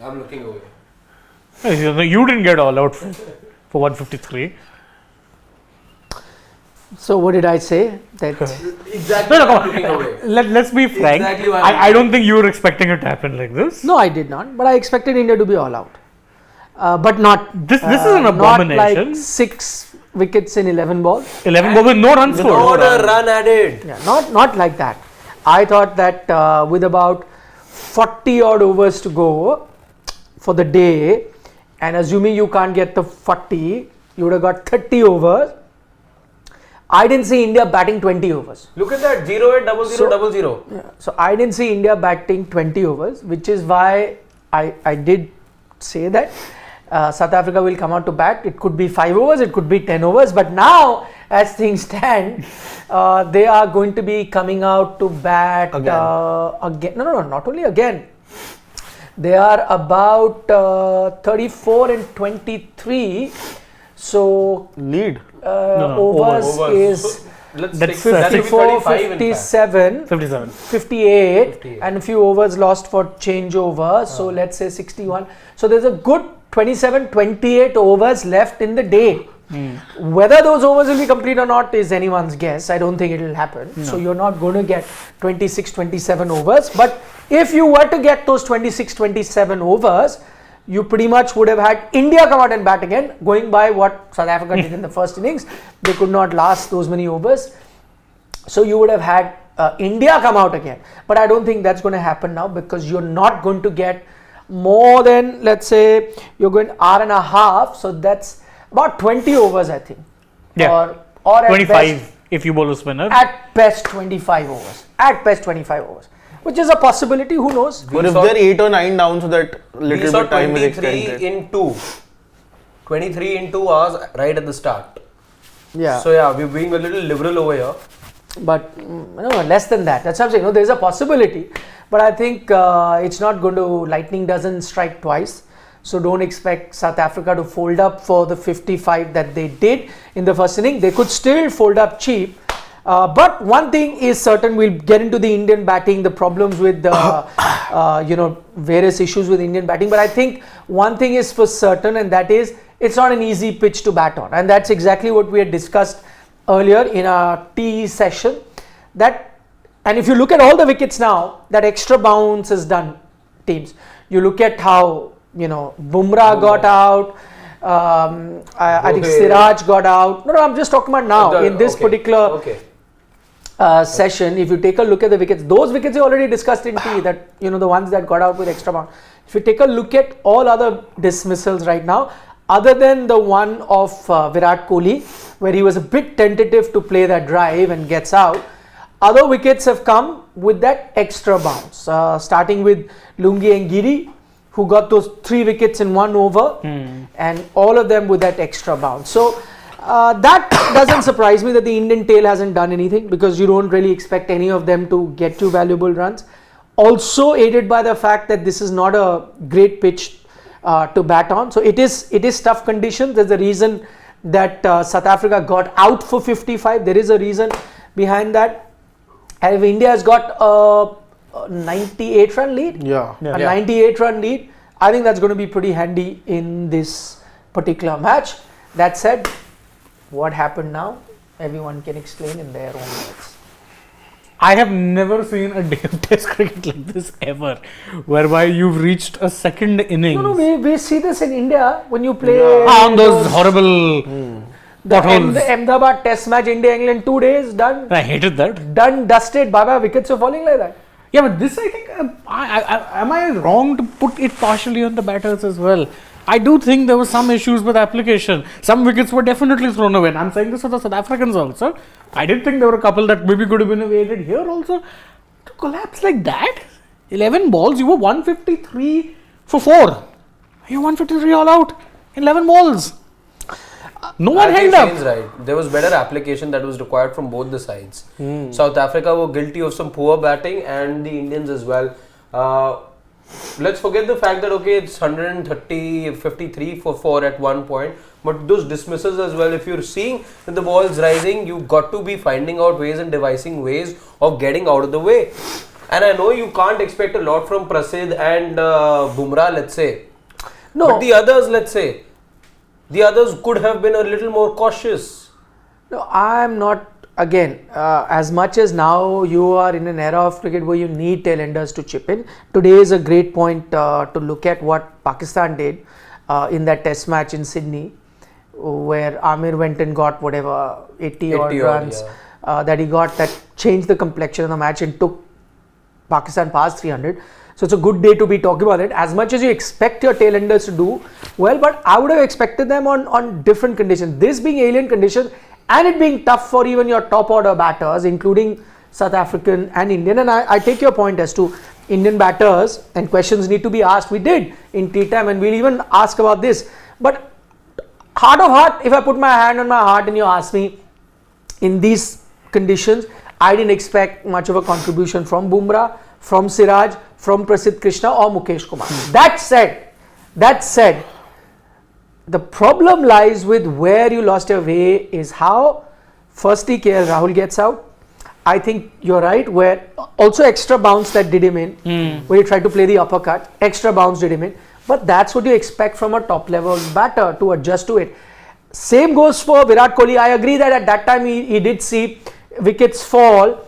I'm looking away. You didn't get all out for 153. So what did I say? That Exactly. No, I'm looking away. let's be frank. Exactly why I don't think you were expecting it to happen like this. no, I did not. But I expected India to be all out, but not. This is an abomination. Not like 6 wickets in 11 balls. 11 balls with no runs scored. Not a run added. Yeah, not like that. I thought that with about 40 odd overs to go for the day, and assuming you can't get the 40, you would have got 30 overs. I didn't see India batting 20 overs. Look at that 0-8-0-0-0. Yeah, so I didn't see India batting 20 overs, which is why I did say that South Africa will come out to bat. It could be 5 overs, it could be 10 overs, but now as things stand, they are going to be coming out to bat again. No, not only again. They are about 34 and 23. So Lead. overs is Let's That's take that. 54, 35 in fact. 57, 57. 58, 58. and a few overs lost for changeover. So let's say 61. So there's a good 27, 28 overs left in the day. Whether those overs will be complete or not is anyone's guess. I don't think it will happen. So you're not going to get 26, 27 overs. But if you were to get those 26, 27 overs, you pretty much would have had India come out and bat again, going by what South Africa did in the first innings. They could not last those many overs. So you would have had India come out again. But I don't think that's going to happen now, because you're not going to get more than, let's say, you're going hour and a half. So that's about 20 overs, I think. Yeah. Or at 25 best, if you bowl a spinner. at best 25 overs. At best 25 overs. Which is a possibility, who knows? But if they're 8 or 9 down, so that We little saw bit time is 23 extended. in 2. 23 in 2 hours right at the start. Yeah. So yeah, we're being a little liberal over here. But no, less than that. That's what I'm saying. No, there's a possibility, but I think it's not going to. Lightning doesn't strike twice, so don't expect South Africa to fold up for the 55 that they did in the first inning. They could still fold up cheap, but one thing is certain. We'll get into the Indian batting, the problems with various issues with Indian batting. But I think one thing is for certain, and that is it's not an easy pitch to bat on, and that's exactly what we had discussed earlier in our tea session. And if you look at all the wickets now, that extra bounce has done teams. You look at how Bumrah got out. I think Siraj got out. No, I'm just talking about now in this particular session. If you take a look at the wickets, those wickets you already discussed in tea. That the ones that got out with extra bounce. If you take a look at all other dismissals right now, other than the one of Virat Kohli, where he was a bit tentative to play that drive and gets out, other wickets have come with that extra bounce, starting with Lungi and Giri, who got those 3 wickets in 1 over, and all of them with that extra bounce. So that doesn't surprise me that the Indian tail hasn't done anything, because you don't really expect any of them to get you valuable runs. Also aided by the fact that this is not a great pitch to bat on. So it is tough conditions. There's a reason that South Africa got out for 55. There is a reason behind that. And if India has got a 98 run lead, a 98 run lead, I think that's going to be pretty handy in this particular match. That said, what happened now, everyone can explain in their own words. I have never seen a day of test cricket like this ever, whereby you've reached a second innings. No, we see this in India when you play on those horrible potholes. The Ahmedabad test match, India-England, 2 days, done. I hated that. Done, dusted, bye-bye, wickets are falling like that. Yeah, but this, I think, am I wrong to put it partially on the batters as well? I do think there were some issues with application. Some wickets were definitely thrown away. And I'm saying this for the South Africans also. I did think there were a couple that maybe could have been evaded here also. To collapse like that, 11 balls, you were 153 for 4. You're 153 all out in 11 balls. No one held up. Shane's right. There was better application that was required from both the sides. South Africa were guilty of some poor batting, and the Indians as well. Let's forget the fact that it's 130, 53 for 4 at one point, but those dismissals as well. If you're seeing that the ball is rising, you've got to be finding out ways and devising ways of getting out of the way. And I know you can't expect a lot from Prasidh and Bumrah, let's say. No. But the others, let's say, the others could have been a little more cautious. No, I'm not. Again, as much as now you are in an era of cricket where you need tailenders to chip in, today is a great point to look at what Pakistan did in that test match in Sydney, where Amir went and got whatever 80 odd runs that he got, that changed the complexion of the match and took Pakistan past 300. So it's a good day to be talking about it. As much as you expect your tailenders to do well, but I would have expected them on different conditions. This being alien conditions, and it being tough for even your top order batters, including South African and Indian. And I take your point as to Indian batters, and questions need to be asked. We did in tea time, and we'll even ask about this. But heart of heart, if I put my hand on my heart and you ask me, in these conditions, I didn't expect much of a contribution from Bumrah, from Siraj, from Prasidh Krishna or Mukesh Kumar. That said, the problem lies with where you lost your way is how firstly KL Rahul gets out. I think you're right, where also extra bounce that did him in, where he tried to play the uppercut, extra bounce did him in. But that's what you expect from a top level batter, to adjust to it. Same goes for Virat Kohli. I agree that at that time he did see wickets fall.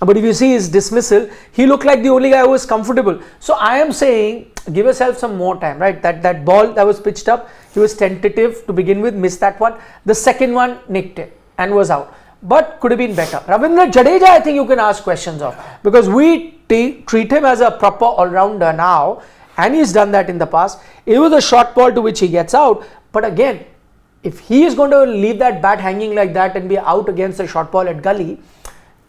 But if you see his dismissal, he looked like the only guy who was comfortable. So I am saying, give yourself some more time, right? That ball that was pitched up, he was tentative to begin with, missed that one. The second one nicked it and was out. But could have been better. Ravindra Jadeja, I think you can ask questions of, because we treat him as a proper all-rounder now, and he's done that in the past. It was a short ball to which he gets out. But again, if he is going to leave that bat hanging like that and be out against a short ball at gully,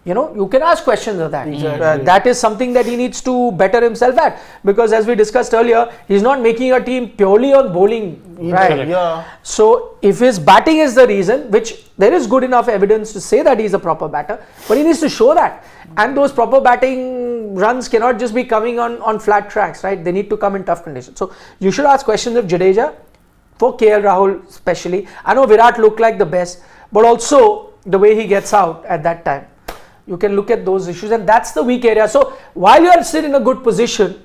you can ask questions of that. Exactly. That is something that he needs to better himself at, because as we discussed earlier, he's not making a team purely on bowling, right? Yeah. So if his batting is the reason, which there is good enough evidence to say that he's a proper batter, but he needs to show that. And those proper batting runs cannot just be coming on flat tracks, right? They need to come in tough conditions. So you should ask questions of Jadeja, for KL Rahul especially. I know Virat looked like the best, but also the way he gets out at that time. You can look at those issues, and that's the weak area. So while you are still in a good position,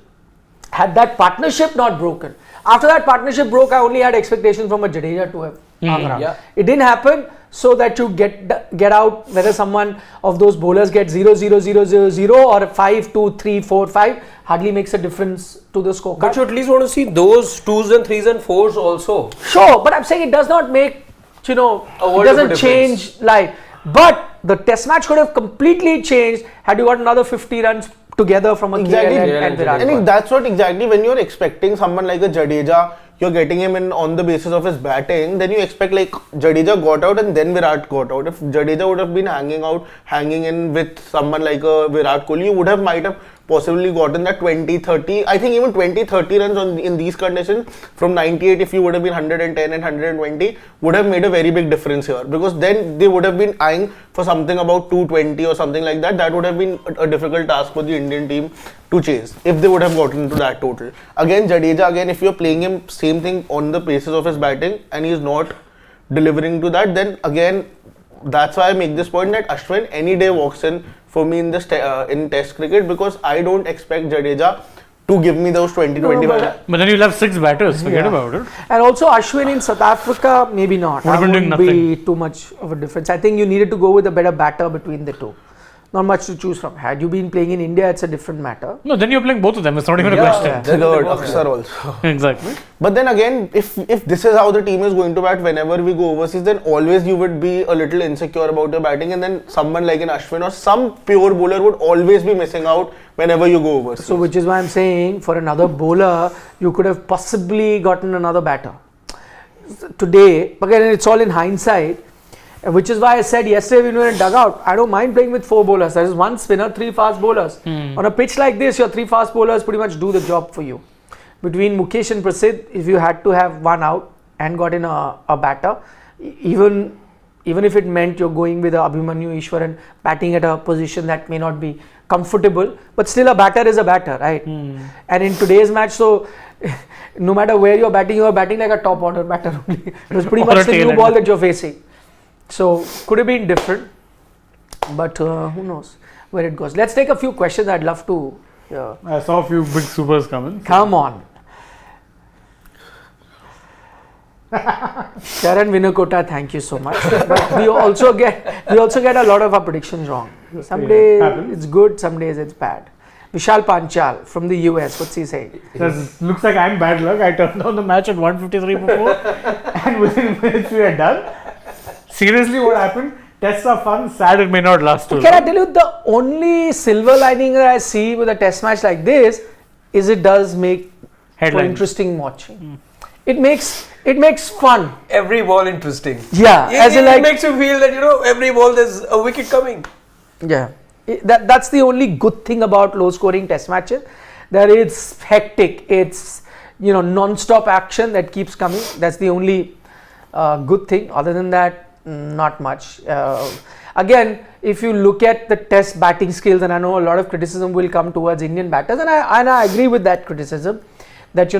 had that partnership not broken, after that partnership broke, I only had expectations from a Jadeja to have hung around. Yeah. It didn't happen, so that you get out, whether someone of those bowlers gets 0, 0, 0, 0, 0 or 5, 2, 3, 4, 5, hardly makes a difference to the scorecard. But you at least want to see those 2s and 3s and 4s also. Sure, but I'm saying it does not make, it doesn't change life. But the test match could have completely changed had you got another 50 runs together from a Exactly. KL and Virat. And if that's what exactly, when you're expecting someone like a Jadeja, you're getting him in on the basis of his batting, then you expect like Jadeja got out and then Virat got out. If Jadeja would have been hanging in with someone like a Virat Kohli, you might have possibly gotten that 20-30, I think even 20-30 runs in these conditions from 98, if you would have been 110 and 120, would have made a very big difference here, because then they would have been eyeing for something about 220 or something like that. That would have been a difficult task for the Indian team to chase if they would have gotten to that total. Again, Jadeja, if you're playing him same thing on the basis of his batting and he's not delivering to that, then again, that's why I make this point that Ashwin any day walks in for me in this in Test cricket, because I don't expect Jadeja to give me those 20-25. But then you'll have 6 batters, forget about it. And also Ashwin in South Africa, maybe not. Would have been doing That wouldn't be too much of a difference. I think you needed to go with a better batter between the two. Not much to choose from. Had you been playing in India, it's a different matter. No, then you're playing both of them. It's not even a question. Third Aksar also. Exactly. But then again, if this is how the team is going to bat whenever we go overseas, then always you would be a little insecure about your batting, and then someone like an Ashwin or some pure bowler would always be missing out whenever you go overseas. So which is why I'm saying for another bowler, you could have possibly gotten another batter. Today, again, it's all in hindsight. Which is why I said yesterday when we were in dugout, I don't mind playing with 4 bowlers. There is 1 spinner, 3 fast bowlers. On a pitch like this, your 3 fast bowlers pretty much do the job for you. Between Mukesh and Prasidh, if you had to have 1 out and got in a batter, even if it meant you're going with Abhimanyu Ishwaran batting at a position that may not be comfortable, but still a batter is a batter, right? And in today's match, so no matter where you're batting like a top order batter only. It was pretty much the new ball that you're facing. So could have been different, but who knows. where it goes. Let's take a few questions. I'd love to. I saw a few big supers coming. Come on. Sharon Vinakota, thank you so much. But we also get a lot of our predictions wrong. Some days it's good, some days it's bad. Vishal Panchal from the US, what's he saying? Looks like I'm bad luck. I turned on the match at 1:53 before, and within minutes we are done. Seriously, what happened? Tests are fun, sad it may not last too long. Can I tell you, the only silver lining that I see with a test match like this is it does make for interesting watching. It makes fun. Every ball interesting. Yeah, as in it makes you feel that every ball there's a wicket coming. Yeah, that's the only good thing about low scoring test matches, that it's hectic, it's non-stop action that keeps coming. That's the only good thing. Other than that, not much. Again, if you look at the test batting skills, and I know a lot of criticism will come towards Indian batters, and I agree with that criticism, that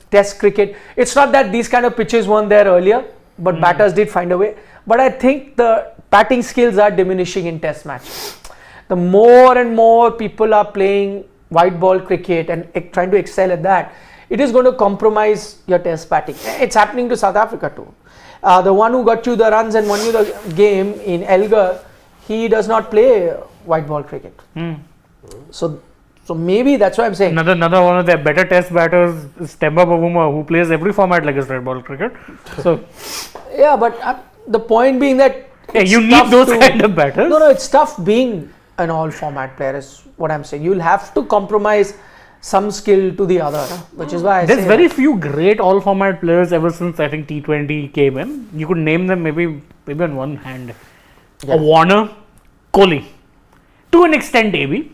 test cricket, it's not that these kind of pitches weren't there earlier, but batters did find a way. But I think the batting skills are diminishing in test matches. The more and more people are playing white ball cricket and trying to excel at that, it is going to compromise your test batting. It's happening to South Africa too. The one who got you the runs and won you the game in Elgar, he does not play white ball cricket. So maybe that's why I'm saying. Another one of their better test batters is Temba Bavuma, who plays every format like it's red ball cricket. So yeah, but the point being that you need those kind of batters. No, it's tough being an all format player is what I'm saying. You'll have to compromise some skill to the other, which is why there's very few great all format players ever since I think T20 came in. You could name them maybe on one hand. Yeah. A Warner, Kohli, to an extent AB.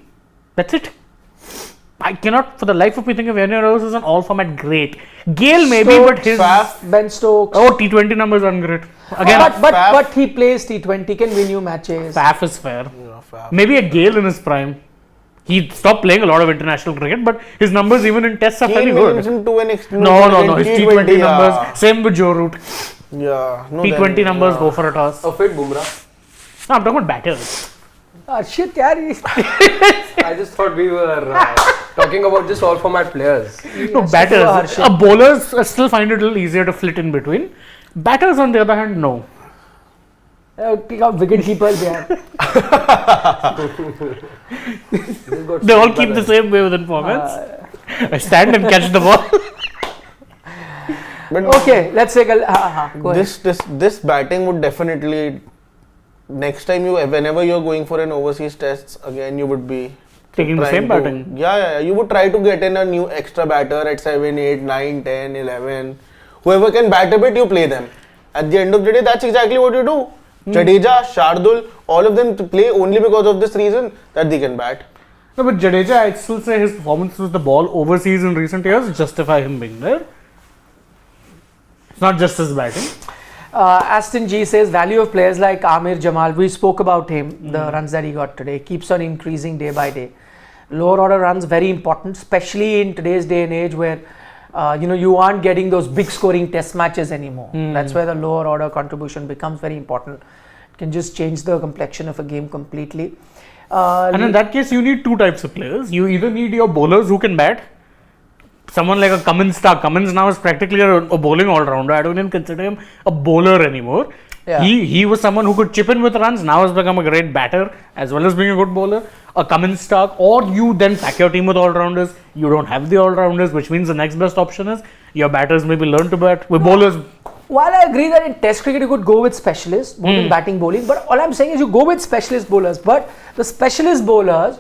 That's it. I cannot for the life of me think of any of those as an all format great. Gale maybe, Stokes, but his Ben Stokes. Oh, T20 numbers aren't great. Again, but he plays T20, can win you matches. Faf is fair. Maybe a Gale in his prime. He stopped playing a lot of international cricket, but his numbers even in tests are fairly good. No. His T20 numbers. Same with Joe Root. Yeah. T20 numbers go for a toss. Fit Bumrah. No, I'm talking about batters. Shit, yaar. I just thought we were talking about just all format players. No, batters. Bowlers still find it a little easier to flit in between. Batters, on the other hand, no. Pick out wicket keepers there. They all keep the same way within formats. I stand and catch the ball. But okay, let's take a go ahead. This batting would definitely, next time whenever you're going for an overseas test, again you would be taking the same batting. Yeah, you would try to get in a new extra batter at 7, 8, 9, 10, 11. Whoever can bat a bit, you play them. At the end of the day, that's exactly what you do. Jadeja, Shardul, all of them play only because of this reason that they can bat. No, but Jadeja, I'd still say his performance with the ball overseas in recent years justify him being there. It's not just his batting. Aston G says value of players like Amir Jamal. We spoke about him, the runs that he got today. Keeps on increasing day by day. Lower order runs very important, especially in today's day and age where you aren't getting those big scoring test matches anymore. That's where the lower order contribution becomes very important. It can just change the complexion of a game completely. And in that case, you need two types of players. You either need your bowlers who can bat. Someone like a Cummins star. Cummins now is practically a bowling all-rounder. I don't even consider him a bowler anymore. Yeah. He was someone who could chip in with runs. Now has become a great batter as well as being a good bowler. A Cummins star, or you then pack your team with all-rounders. You don't have the all-rounders, which means the next best option is your batters maybe learn to bat with bowlers. While I agree that in Test cricket you could go with specialists, both in batting, bowling, but all I'm saying is you go with specialist bowlers. But the specialist bowlers,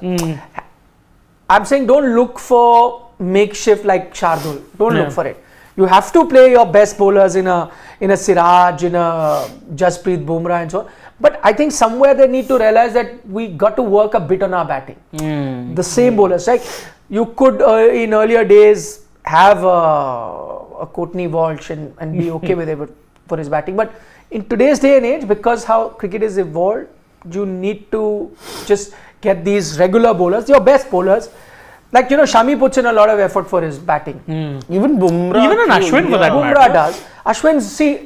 I'm saying don't look for makeshift like Shardul. Don't look for it. You have to play your best bowlers in a Siraj, in a Jasprit Bumrah and so on. But I think somewhere they need to realize that we got to work a bit on our batting. The same bowlers, like you could in earlier days have a Courtney Walsh and be okay with it for his batting. But in today's day and age, because how cricket is evolved, you need to just get these regular bowlers, your best bowlers. Like, Shami puts in a lot of effort for his batting. Even Bumrah. Even an Ashwin for that matter. Bumrah does. Ashwin,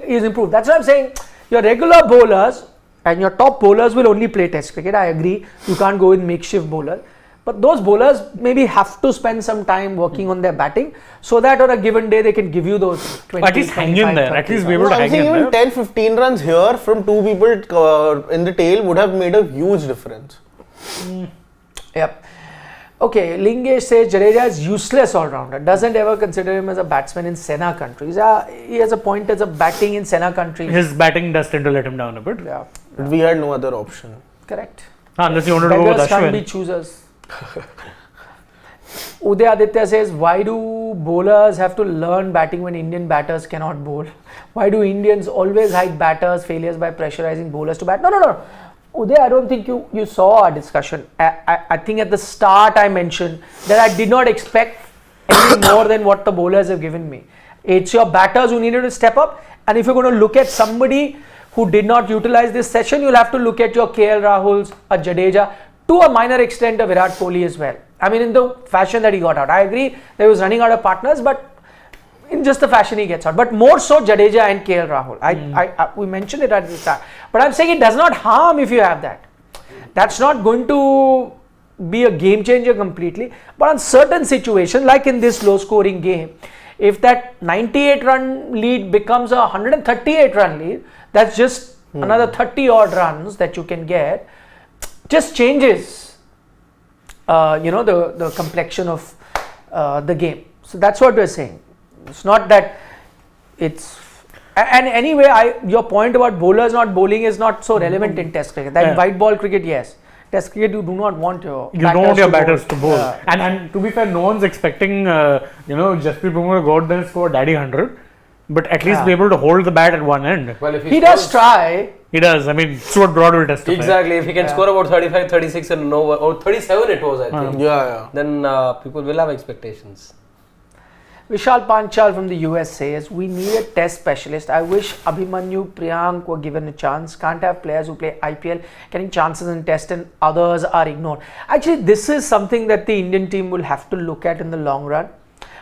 is improved. That's what I'm saying. Your regular bowlers, and your top bowlers will only play Test cricket. I agree. You can't go with makeshift bowler. But those bowlers maybe have to spend some time working on their batting so that on a given day they can give you those 20, At least hang in there. 30 At least be runs. able to I'm hang saying in even there. 10-15 runs here from two people in the tail would have made a huge difference. Yep. Okay, Lingesh says Jadeja is useless all-rounder. Doesn't ever consider him as a batsman in Sena countries. He has a point as a batting in Sena countries. His batting does tend to let him down a bit. Yeah, But we had no other option. correct. Unless you wanted to go with Beggars can't be Ashwin. choosers. Uday Aditya says, why do bowlers have to learn batting when Indian batters cannot bowl? Why do Indians always hide batters' failures by pressurizing bowlers to bat? No. Uday, I don't think you saw our discussion. I think at the start I mentioned that I did not expect any more than what the bowlers have given me. It's your batters who needed to step up, and if you're going to look at somebody who did not utilize this session, you'll have to look at your KL Rahuls, a Jadeja, to a minor extent a Virat Kohli as well. I mean, in the fashion that he got out. I agree that he was running out of partners, but in just the fashion he gets out. But more so Jadeja and KL Rahul. We mentioned it at the start. But I'm saying it does not harm if you have that. That's not going to be a game changer completely. But on certain situations, like in this low scoring game, if that 98 run lead becomes a 138 run lead, that's just another 30 odd runs that you can get. Just changes the complexion of the game. So that's what we're saying. It's not that it's, and anyway, your point about bowlers not bowling is not so relevant in Test cricket. That white ball cricket, yes. Test cricket, you do not want your batters to bowl. And to be fair, no one's expecting Jasprit Bumrah to go out there and score daddy 100, but at least be able to hold the bat at one end. Well, if he does try. He does. I mean, Stuart Broad will testify. Exactly. If he can score about 35, 36 and no, or 37 it was, I think. Yeah. Then people will have expectations. Vishal Panchal from the US says, we need a test specialist. I wish Abhimanyu, Priyank were given a chance. Can't have players who play IPL getting chances in test and others are ignored. Actually, this is something that the Indian team will have to look at in the long run,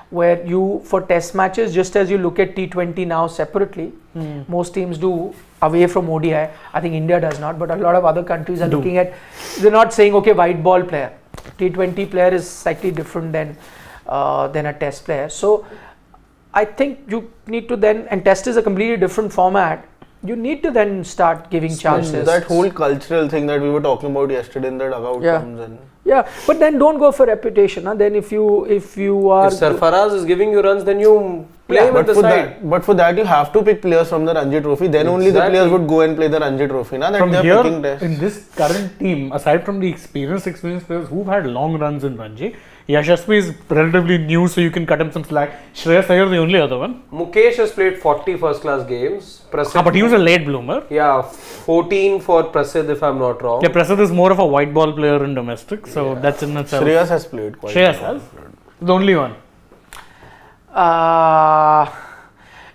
where you, for test matches, just as you look at T20 now separately, most teams do away from ODI. I think India does not, but a lot of other countries are looking at, they're not saying, okay, white ball player. T20 player is slightly different than a test player. So I think you need to then, and test is a completely different format, you need to then start giving chances. That whole cultural thing that we were talking about yesterday in the dugout comes in. Yeah, but then don't go for reputation. Then if you are... If Sarfaraz is giving you runs, then you play with the side. But for that you have to pick players from the Ranji Trophy. Then only the players would go and play the Ranji Trophy. From here, in this current team, aside from the experienced players who've had long runs in Ranji, Yashasvi is relatively new, so you can cut him some slack. Shreyas Iyer, the only other one. Mukesh has played 40 first-class games. But he was a late bloomer. Yeah, 14 for Prasidh, if I'm not wrong. Yeah, Prasidh is more of a white ball player in domestic, so that's in itself. Shreyas has played quite Shreyas has. The only one.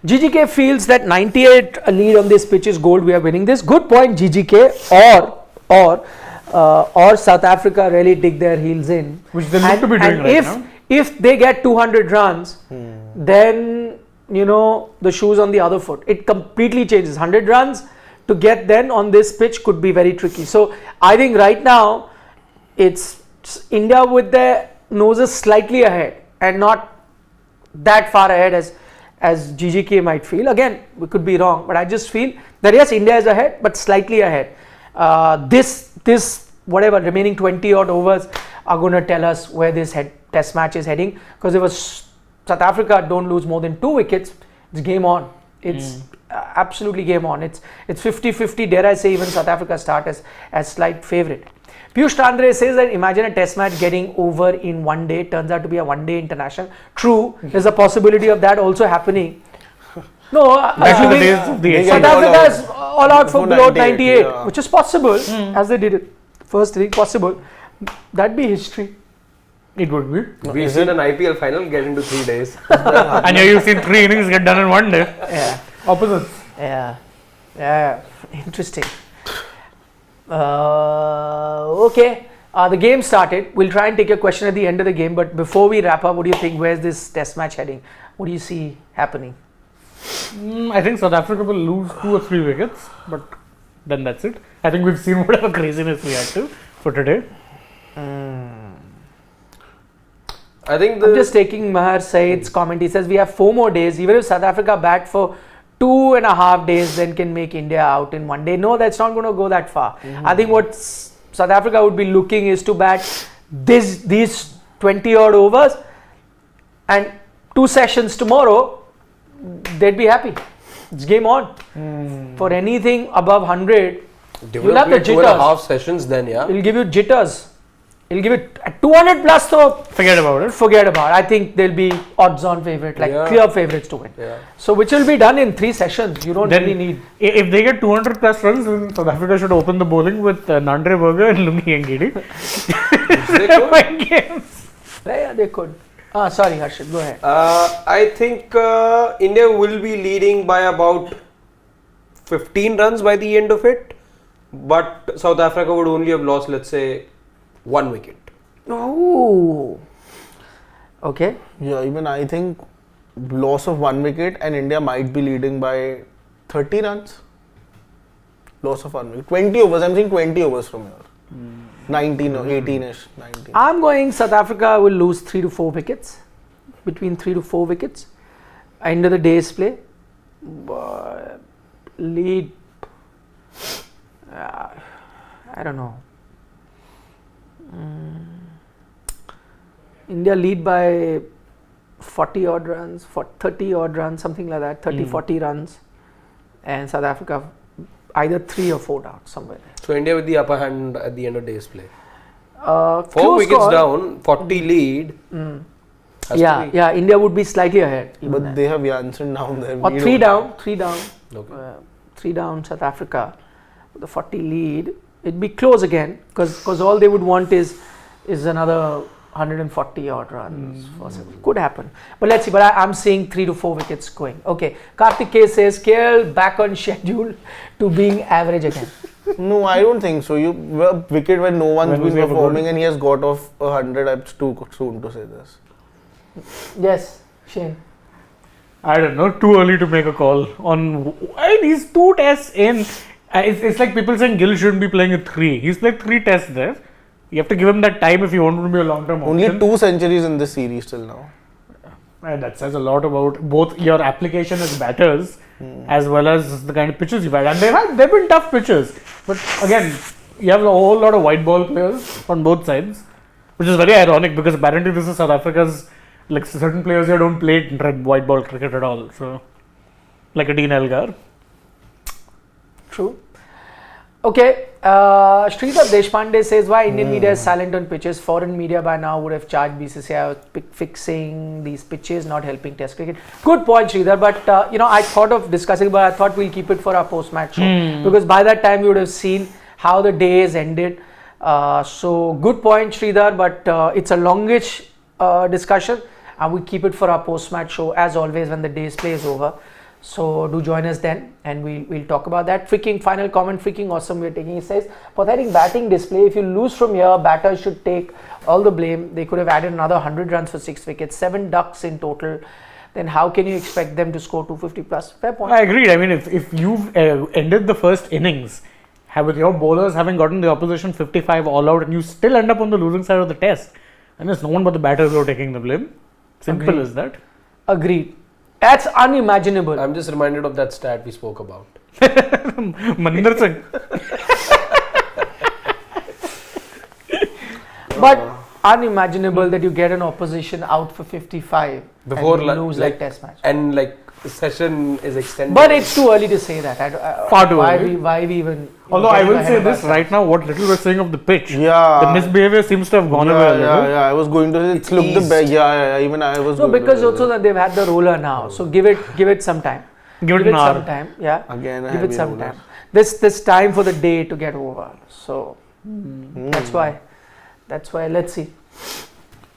GGK feels that 98 lead on this pitch is gold. We are winning this. Good point, GGK. Or South Africa really dig their heels in. Which they look to be doing right now. If they get 200 runs, then the shoe's on the other foot. It completely changes. 100 runs to get then on this pitch could be very tricky. So I think right now it's India with their noses slightly ahead and not that far ahead as GGK might feel. Again, we could be wrong, but I just feel that yes, India is ahead, but slightly ahead. This whatever remaining 20 odd overs are going to tell us where this test match is heading, because if South Africa don't lose more than 2 wickets, it's game on. It's absolutely game on. It's 50-50, dare I say even South Africa start as slight favourite. Piyush Tandre says that imagine a test match getting over in one day, turns out to be a one-day international. True, there's a possibility of that also happening. No, South Africa is all out for below 98, which is possible, as they did it. First inning, possible. That'd be history. It would be. We've seen an IPL final get into 3 days. And here you've seen 3 innings get done in 1 day. Yeah. Opposites. Yeah. Interesting. Okay. The game started. We'll try and take a question at the end of the game. But before we wrap up, what do you think? Where's this test match heading? What do you see happening? I think South Africa will lose 2 or 3 wickets. But then that's it. I think we've seen whatever craziness we had to for today. I think I'm just taking Mahar Said's comment. He says we have 4 more days. Even if South Africa bat for 2.5 days, then can make India out in 1 day. No, that's not going to go that far. I think what South Africa would be looking is to bat these 20 odd overs and 2 sessions tomorrow. They'd be happy. It's game on. For anything above 100, you'll have the jitters. 2.5 sessions then, yeah. It'll give you jitters. It'll give it 200 plus, so Forget about it. forget about it. I think there'll be odds on favorite, like Yeah. clear favorites to win. Yeah. So which will be done in 3 sessions. You don't Then really need. if they get 200 plus runs, then South Africa should open the bowling with Nandre Berger and Lungi Ngidi. They could. Win games. Yeah, they could. Sorry, Harshit, go ahead. I think India will be leading by about 15 runs by the end of it, but South Africa would only have lost, let's say, 1 wicket. Oh. Okay. Yeah, even I think loss of 1 wicket and India might be leading by 30 runs. Loss of 1 wicket. 20 overs. I'm saying 20 overs from here. 19 or 18ish. 19. I'm going South Africa will lose 3 to 4 wickets. Between 3 to 4 wickets. End of the day's play. Lead. I don't know. India lead by 40 odd runs, 30 odd runs, something like that, 30, 40 runs, and South Africa either 3 or 4 down, somewhere there. So India with the upper hand at the end of day's play. 4 Close wickets call. down, 40 lead. Has to Yeah, be. yeah, India would be slightly ahead. even But then. they have Jansen down there. Or We 3 don't. down, Okay. 3 down South Africa with the 40 lead. It'd be close again because all they would want is another 140 odd runs. Could happen, but let's see. But I'm seeing 3 to 4 wickets going. Okay, Karthik K says KL back on schedule to being average again. No, I don't think so. You a wicket when no one's When was been he ever performing good? and he has got off 100. It's too soon to say this. Yes, Shane. I don't know. Too early to make a call on these 2 tests in. It's like people saying Gill shouldn't be playing at 3. He's played 3 tests there. You have to give him that time if you want him to be a long-term Only option. 2 centuries in this series till now. And that says a lot about both your application as batters as well as the kind of pitches you've had. And they've been tough pitches. But again, you have a whole lot of white ball players on both sides, which is very ironic because apparently this is South Africa's, like certain players here don't play white ball cricket at all. So, like a Dean Elgar. True. Okay, Sridhar Deshpande says why Indian media is silent on pitches. Foreign media by now would have charged BCCI with fixing these pitches, not helping Test cricket. Good point, Sridhar. But I thought of discussing, but I thought we'll keep it for our post-match show because by that time we would have seen how the day is ended. So good point, Sridhar. But it's a longish discussion, and we keep it for our post-match show as always when the day's play is over. So do join us then and we'll talk about that. Freaking final comment, freaking awesome we're taking. He says, pathetic batting display. If you lose from here, batters should take all the blame. They could have added another 100 runs for 6 wickets, 7 ducks in total. Then how can you expect them to score 250 plus? Fair point. I agreed. I mean, if you've ended the first innings with your bowlers having gotten the opposition 55 all out and you still end up on the losing side of the test, and there's no one but the batters who are taking the blame. Simple Agreed. as that. Agreed. That's unimaginable. I'm just reminded of that stat we spoke about. Maninder Singh. But unimaginable that you get an opposition out for 55 Before and you lose like test match. And like the session is extended. But it's too early to say that. Far too why early. Why we even? Although I will getting say ahead of this ourselves. right now, what little we're saying of the pitch, Yeah. the misbehavior seems to have gone away a little. Yeah. I was going to say it's looked the eased. best. Yeah. Even I was. No, going because to say also that they've had the roller now, so give it some time. Give it an hour. some time, yeah. Again, give it heavy some roller. time. This time for the day to get over. So that's why. Let's see.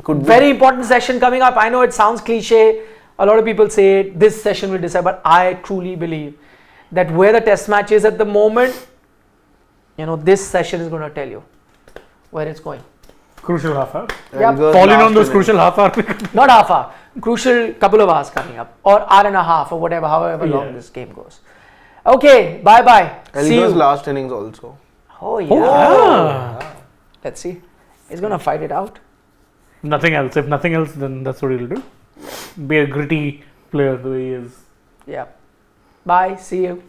Could be. Very important session coming up. I know it sounds cliche. A lot of people say this session will decide, but I truly believe that where the test match is at the moment, this session is going to tell you where it's going. Crucial half hour. Yeah. Elgar's Falling last on those innings. crucial half hour. Not half hour, crucial couple of hours coming up, or hour and a half, or however long Yeah. this game goes. Okay, bye bye. And See it was you. last innings also. Oh yeah. Yeah. Let's see. He's gonna fight it out. Nothing else. If nothing else, then that's what he'll do. Be a gritty player the way he is. Yeah. Bye. See you.